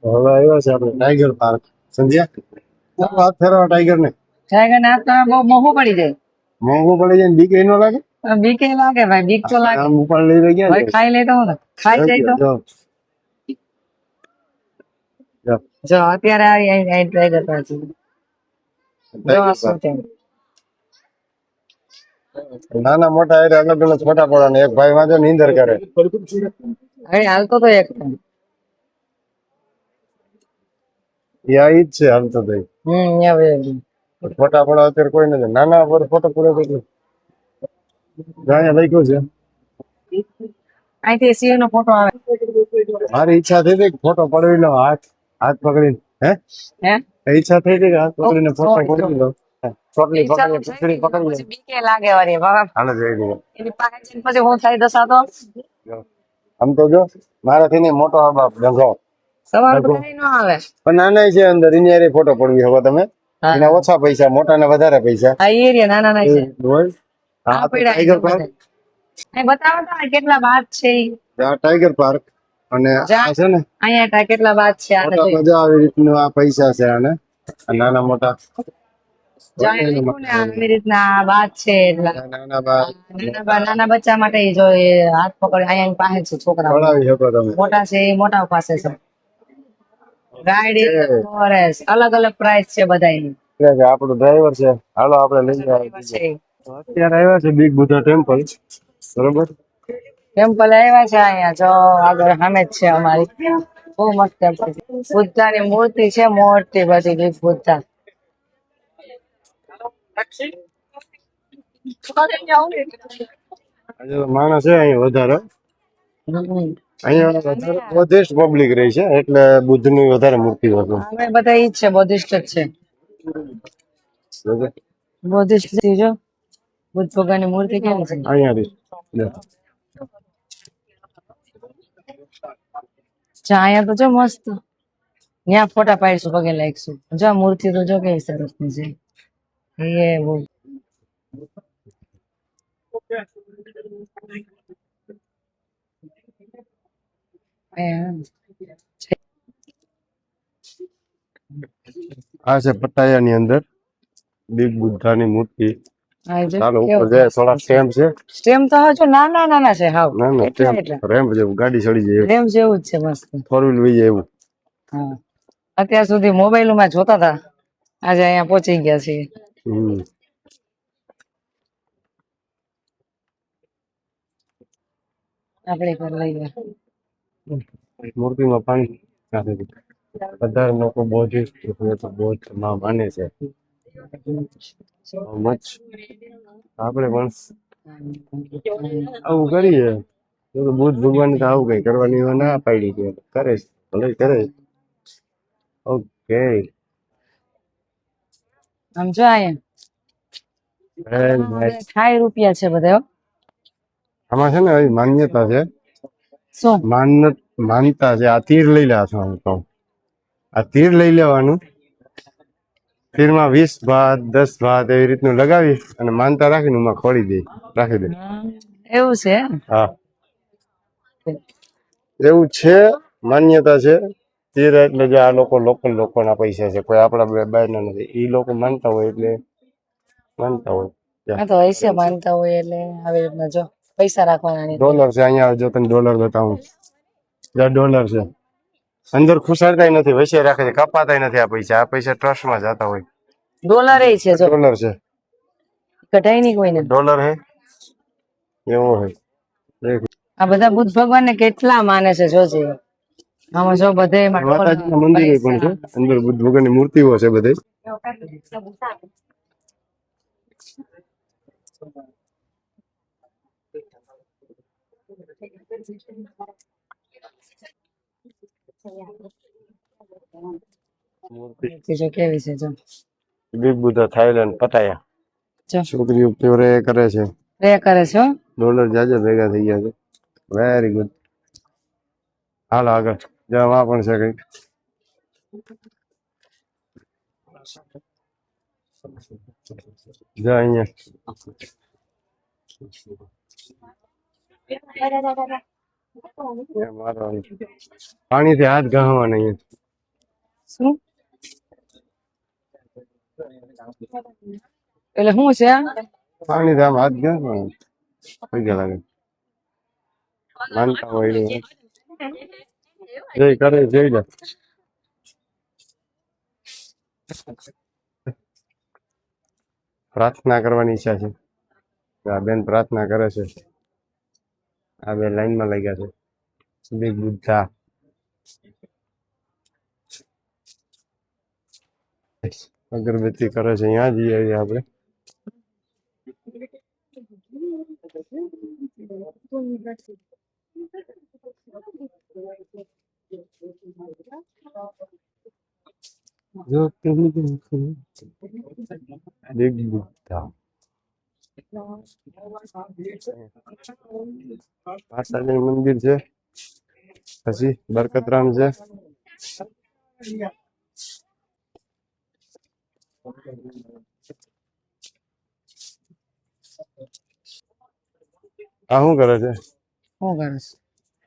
હવે આવ્યા છે આપણે ટાઈગર પાર્ક સમજ્યા વાત ફેરવા ટાઈગર ને ટાઈગર ને આ બહુ મોંઘું પડી જાય. મોંઘું પડી જાય ને બીક નો લાગે બીક એ લાગે ભાઈ, બીક તો લાગે. આમ ઉપાડ લઈ રહી ગયા ભાઈ ખાઈ લે તો ને ખાઈ જાય તો જો અત્યારે આવી ટાઈગર પાછી જો આ શું છે. નાના મોટા અલગ અલગ ફોટા પડવાના. એક ભાઈ વાંચો નીંદર કરે હવે હાલતો તો એક ઈ જ છે હાલતો ભાઈ ફોટા પડવા અત્યારે કોઈ નથી. નાના પર ફોટો પૂરો કરી લખ્યું છે અહીંથી સિંહ નો ફોટો આવે. મારી ઈચ્છા થઈ હતી ફોટો પડવી લો હાથ હાથ પકડીને હે ઈચ્છા થઈ હતી કે હાથ પકડીને ફોટો પડી લો. ચોટલી પકડી પકડી બીકે લાગે વારી બાબા હાલે જઈ ગયો એની પાસે પછી હું થાય દસા તો આમ તો જો મારાથી ને મોટો બાપ ડંગો સવાર તો કઈ ન આવે પણ નાના છે અંદર એની ફોટો પડવી હવે તમે એના ઓછા પૈસા મોટા ને વધારે પૈસા. આ એરિયા નાના ના છે. હા ટાઈગર પાર્ક બતાવો તો કેટલા બાદ છે. આ ટાઈગર પાર્ક અને આ છે ને અહીંયા કેટલા બાદ છે. મજા આવી રીતનું આ પૈસા છે આને નાના મોટા આવી રીતના બાદ છે. નાના બચ્ચા માટે જો હાથ પકડ અહીંયા પાસે છે છોકરા મોટા છે એ મોટા પાસે છે. ગાડી અલગ અલગ પ્રાઇસ છે બધાની. આપણો ડ્રાઈવર છે હાલો આપણે લઈ જઈએ. અત્યારે આવ્યા છે બિગ બુદ્ધા ટેમ્પલ બરોબર. ટેમ્પલ આવ્યા છે અહીંયા જો આગળ સામે જ છે અમારી બહુ મસ્ત ટેમ્પલ. બુદ્ધાની મૂર્તિ છે મોટી બધી બિગ બુદ્ધા. માણસ છે અહીંયા વધારે અહીંયા બુદ્ધિસ્ટ પબ્લિક રહી છે એટલે બુદ્ધ ની વધારે મૂર્તિ હોય. અમે બધા ઈ જ છે બુદ્ધિસ્ટ જ છે. બુદ્ધિસ્ટ જો બુદ્ધ ભગવાનની મૂર્તિ કેવી છે અહીંયા તો જો મસ્ત ત્યાં ફોટા પાડીશું પગે લાગીશું. જો મૂર્તિ તો જો કેવી સરસ ની છે એ બહુ. આ છે પટાયા ની અંદર બિગ બુદ્ધા ની મૂર્તિ. ચાલો ઉપર જાય થોડા સ્ટેમ્પ છે. સ્ટેમ્પ તો હજુ નાના નાના છે હાવ રેમ્પ જેવું ગાડી ચડી જાય રેમ્પ જેવું જ છે મસ્ત ફોર વ્હીલ વહી જાય એવું. હા અત્યાર સુધી મોબાઈલ માં જોતા હતા આજે અહીંયા પહોંચી ગયા છીએ. આપણે ઘર લઈ ગયા મૂર્તિમાં પાણી નાખી વધારે લોકો બૌદ્ધ માં માને છે. આપણે પણ આવું કરીએ તો બુદ્ધ ભગવાન તો આવું કઈ કરવાની ના પાડી છે કરે ભલે કરે. ઓકે આમ જો અહીંયા ખાઈ રૂપિયા છે બધા. આમાં છે ને માન્યતા છે શું માનતા છે. આ તીર લઈ લે છો હું કહું આ તીર લઈ લેવાનું. તીરમાં 20 ભાત 10 ભાત એવી રીતનું લગાવી અને માનતા રાખીને એમાં ખોડી રાખી દે. એવું છે હા એવું છે માન્યતા છે. તીર એટલે જે આ લોકો લોકલ લોકોના પૈસા છે કોઈ આપણા બહારના નથી. એ લોકો માનતા હોય એટલે માનતા હોય. તો હશે માનતા હોય એટલે આવી રીતના જો પૈસા રાખવાના. ડોલર છે અહીંયા જો તને ડોલર બતાવું. ડોલર છે અંદર ખુસાડતા નથી વૈસે રાખે છે કપાતા નથી. આ પૈસા ટ્રસ્ટ માં જતા હોય. ડોલર એ છે જો ડોલર છે કઢાઈ નહીં કોઈને ડોલર હે એવો હે. આ બધા બુદ્ધ ભગવાન ને કેટલા માને છે જોજે. આમાં જો બધે માતાજીના મંદિર પણ છે અંદર બુદ્ધ ભગવાન ની મૂર્તિઓ છે બધે. મૂર્તિ જો કેવી છે જો બિગ બુદ્ધા થાઈલેન્ડ પટાયા. છોકરીઓ પ્રે કરે છે ડોલર જાજે ભેગા થઈ ગયા છે. વેરી ગુડ હાલ આગળ જવા પણ છે કઈક. અહીંયા પાણી થી હાથ ગહવા નહીં. શું એટલે શું છે પાણી આમ હાથ ગયા પણ પૈસા લાગે માનતા હોય એવું. જય કરે જઈ લે. પ્રાર્થના કરવાની ઈચ્છા છે. આ બેન પ્રાર્થના કરે છે. આ બે લાઈનમાં લાગ્યા છે. બિગ બુદ્ધા અગરબત્તી કરે છે. અહીંયા જઈએ આપણે. બિગ બુદ્ધા માતાજી નું મંદિર છે. પછી બરકતરામ છે. આ શું કરે છે? શું કરે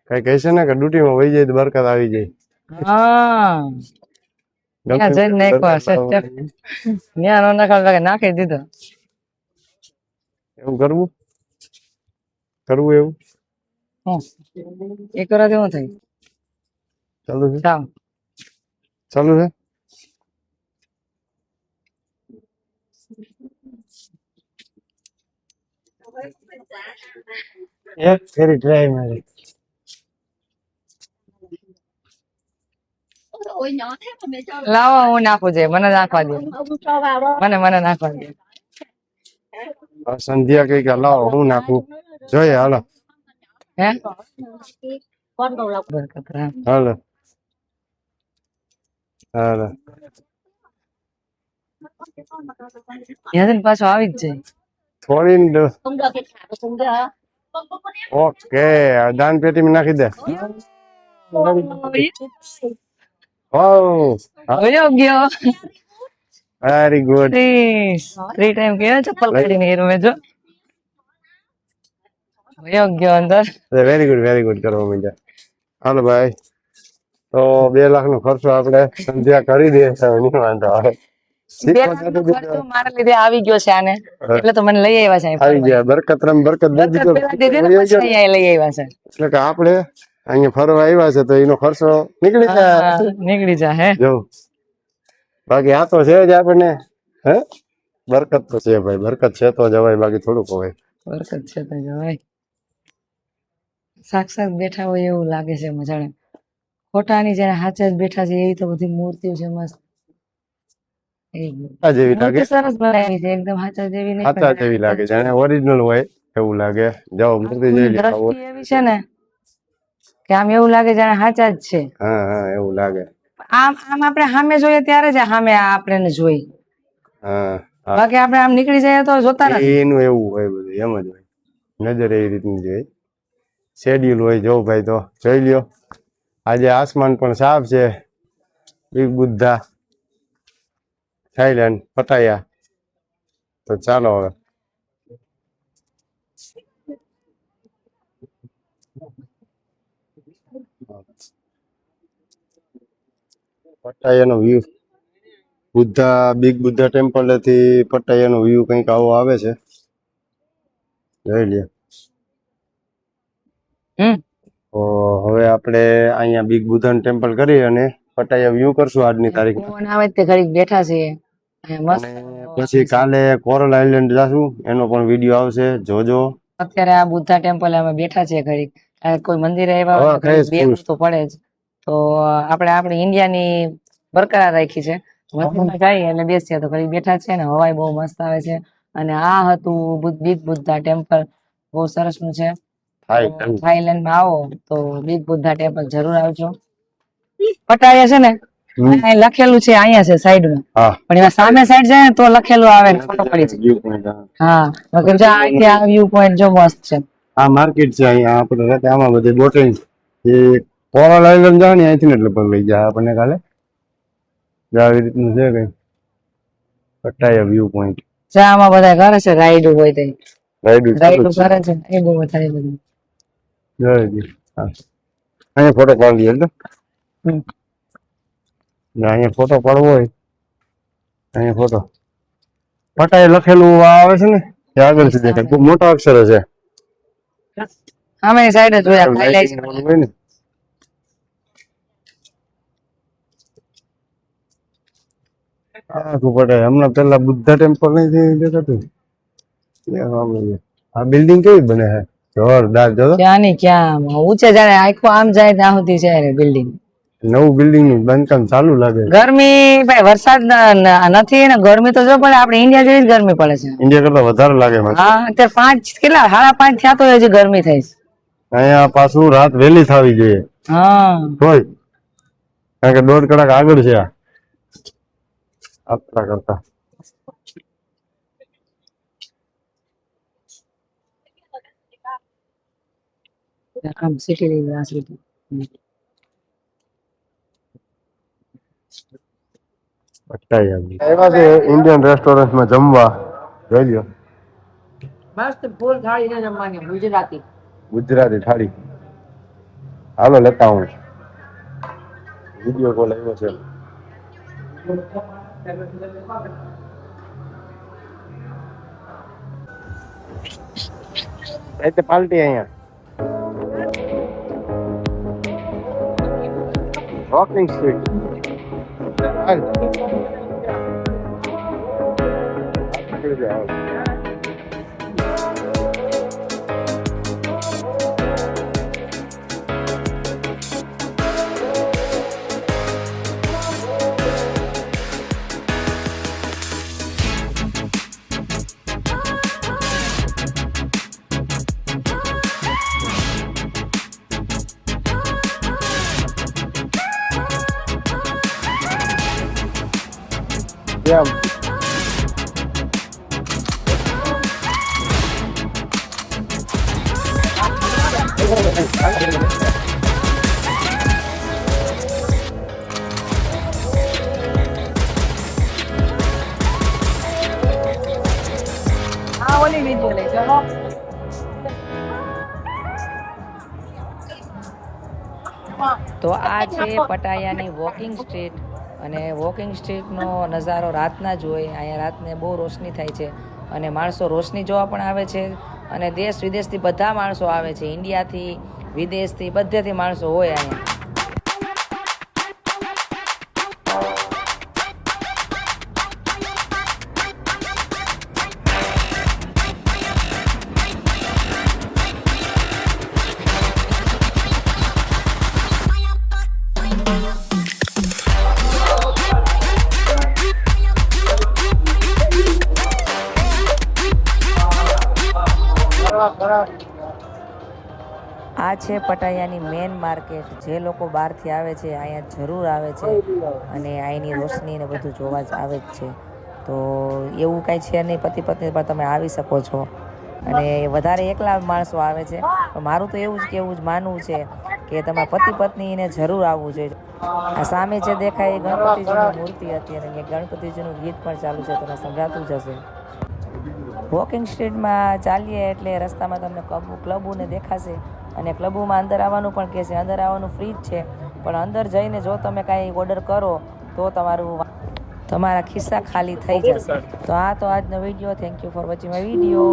કઈ કહે છે ને કે ડ્યુટીમાં વહી જાય તો બરકત આવી જાય. હા ત્યાં જઈને નાખ્યો હશે ત્યાં નો નાખી દીધો. એવું કરવું એવું એ કરવાથી શું થાય? ચાલુ છે ચાલ ચાલુ છે. એક ફેરી ટ્રાય મારી. લાવો હું નાખું છે મને નાખવા દે મને નાખવા દે. સંધ્યા કઈ કે લાવો હું નાખું જોઈએ. હાલો હે હાલો હાલો પાછો આવી જ જાય. થોડી ઓકે દાન પેટીમાં નાખી દે. ગયો વેરી ગુડ. 3 ટાઈમ ગયો ચપ્પલ કાઢીને એ રૂમે જો ગયો અંદર. વેરી ગુડ કરવા માંડ્યા. હાલો ભાઈ તો 2 લાખ નો ખર્ચો આપણે સંધ્યા કરી દે. નહીં વાંધો આવે. મારા લીધે આવી ગયો છે આને એટલે તો મને લઈ આવ્યા છે. આવી ગયા બરકતરામ બરકત લઈ આવ્યા છે એટલે કે આપણે અહીંયા ફરવા આવ્યા છે તો એનો ખર્ચો નીકળી જાય. જો બાકી આ તો છે જ આપણને હે બરકત તો છે ભાઈ. બરકત છે તો જવાય બાકી થોડુંક હોય. બરકત છે તો જવાય. સાક્ષાત બેઠા હોય એવું લાગે છે મજાને. ખોટાની જેને હાચા જ બેઠા છે એવી તો બધી મૂર્તિઓ છે મસ્ત. સરસ બનાવી છે એકદમ હાચા જેવી હાચા જેવી લાગે જાણે ઓરિજિનલ હોય એવું લાગે. જાઓ મૂર્તિ જોઈ લો. એવી છે ને કે આમ એવું લાગે જાણે હાચા જ છે. હા એવું લાગે. આમ આપણે સામે જોઈએ ત્યારે જ સામે આપણે જોઈ. બાકી આપણે આમ નીકળી જાય તો જોતા નથી. એનું એવું હોય બધું એમ જ હોય. નજર એવી રીતની જોઈ શેડ્યુલ હોય. જો ભાઈ તો જોઈ લ્યો. આજે આસમાન પણ સાફ છે. Big Buddha Thailand Pattaya. તો ચાલો હવે પટાયાનો વ્યૂ બિગ બુદ્ધા ટેમ્પલ થી પટાયાનો વ્યૂ કંઈક આવો આવે છે. જોઈ લે. તો હવે આપણે અહીંયા બિગ બુદ્ધા ટેમ્પલ કરી અને પટાયા વ્યૂ કરશું આજની તારીખ. બેઠા છે પછી કાલે કોરલ આઇલેન્ડ જાશું એનો પણ વિડીયો આવશે જોજો. અત્યારે આ બુદ્ધા ટેમ્પલ અમે બેઠા છે ઘડી કોઈ મંદિરે આવ્યા બેસવું તો પડે જ. તો આપણે આપણી ઇન્ડિયાની બરકરાર રાખી છે. જઈએ એટલે બેસીએ તો ઘડી બેઠા છે ને હવાઈ બહુ મસ્ત આવે છે. અને આ હતું બિગ બુદ્ધા ટેમ્પલ. બહુ સરસ નું છે. થાઈલેન્ડ માં આવો તો બિગ બુદ્ધા ટેમ્પલ જરૂર આવજો. પટાયા છે ને લખેલું છે અહીંયા છે સાઈડ માં પણ એમાં સામે સાઈડ જાય ને તો લખેલું આવે ફોટો પડી જાય. હા આ વ્યૂ પોઈન્ટ જો મસ્ત છે. આ માર્કેટ છે અહીંયા આપણે આમાં બધી બોટિંગ એ કોરલ આઇલેન્ડ જાય ને અહીંથી એટલે પણ લઈ જાય આપણને કાલે. આવી રીતનું છે કઈ પટાયા વ્યૂ પોઈન્ટ. આમાં બધા કરે છે રાઈડ હોય તો રાઈડ કરે છે એ બહુ વધારે બધું. અહીંયા ફોટો પાડી દે. ને અહીંયા ફોટો પાડવો હોય અહીંયા ફોટો પટાઈ લખેલું આવે છે ને એ આગળથી દેખાય બહુ મોટા અક્ષરો છે અમે સાઈડ જોયા Lighting વાળું હોય ને આખું પટાઈ હમણાં પેલા બુદ્ધા ટેમ્પલ નહીં દેખાતું આ બિલ્ડિંગ કેવી બને છે જોરદાર જો ક્યાં ની ક્યાં ઊંચે જાણે આખું આમ જાય ત્યાં સુધી છે બિલ્ડિંગ નવું બિલ્ડિંગ નું બાંધકામ ચાલુ લાગે ગરમી ભાઈ વરસાદ નથી ને ગરમી તો જો પડે આપણે ઇન્ડિયા જેવી જ ગરમી પડે છે ઇન્ડિયા કરતા વધારે લાગે મને હા અત્યારે 5 કેટલા 5:30 થયા તો હજી ગરમી થઈ છે અહીંયા પાછું રાત વહેલી થવી જોઈએ હા હોય કારણ કે 1.5 કલાક આગળ છે આ આપણા કરતા આમ સિટી ની આ સિટી એવા છે ઇન્ડિયન રેસ્ટોરન્ટ માં જમવા જોઈ લ્યો મસ્ત ફૂલ થાળી છે જમવાની ગુજરાતી થાળી હાલો લેતા હું વિડિયો કોલ આવ્યો છે એટલે પાલટી અહીંયા વોકિંગ સ્ટ્રીટ હાલ Yeah. તો આ છે પટાયાની વોકિંગ સ્ટ્રીટ અને વોકિંગ સ્ટ્રીટનો નજારો રાતના જ હોય અહીંયા રાતને બહુ રોશની થાય છે અને માણસો રોશની જોવા પણ આવે છે અને દેશ વિદેશથી બધા માણસો આવે છે ઇન્ડિયાથી વિદેશથી બધેથી માણસો હોય અહીંયા આ છે પટાયાની મેન માર્કેટ જે લોકો બહારથી આવે છે અહીંયા જરૂર આવે છે અને અહીંની રોશની ને બધું જોવા જ આવે જ છે તો એવું કાંઈ છે નહીં પતિ પત્ની પર તમે આવી શકો છો અને વધારે એકલા માણસો આવે છે તો મારું તો એવું જ કેવું જ માનવું છે કે તમારા પતિ પત્નીને જરૂર આવવું જોઈએ આ સામે જે દેખાય એ ગણપતિજીની મૂર્તિ હતી અને ગણપતિજીનું ગીત પણ ચાલુ છે તમને સંભળાતું જ હશે વોકિંગ સ્ટ્રીટમાં ચાલીએ એટલે રસ્તામાં તમને ક્લબોને દેખાશે અને ક્લબોમાં અંદર આવવાનું પણ કહેશે અંદર આવવાનું ફ્રી જ છે પણ અંદર જઈને જો તમે કાંઈ ઓર્ડર કરો તો તમારા ખિસ્સા ખાલી થઈ જશે તો આ તો આજનો video thank you for watching my video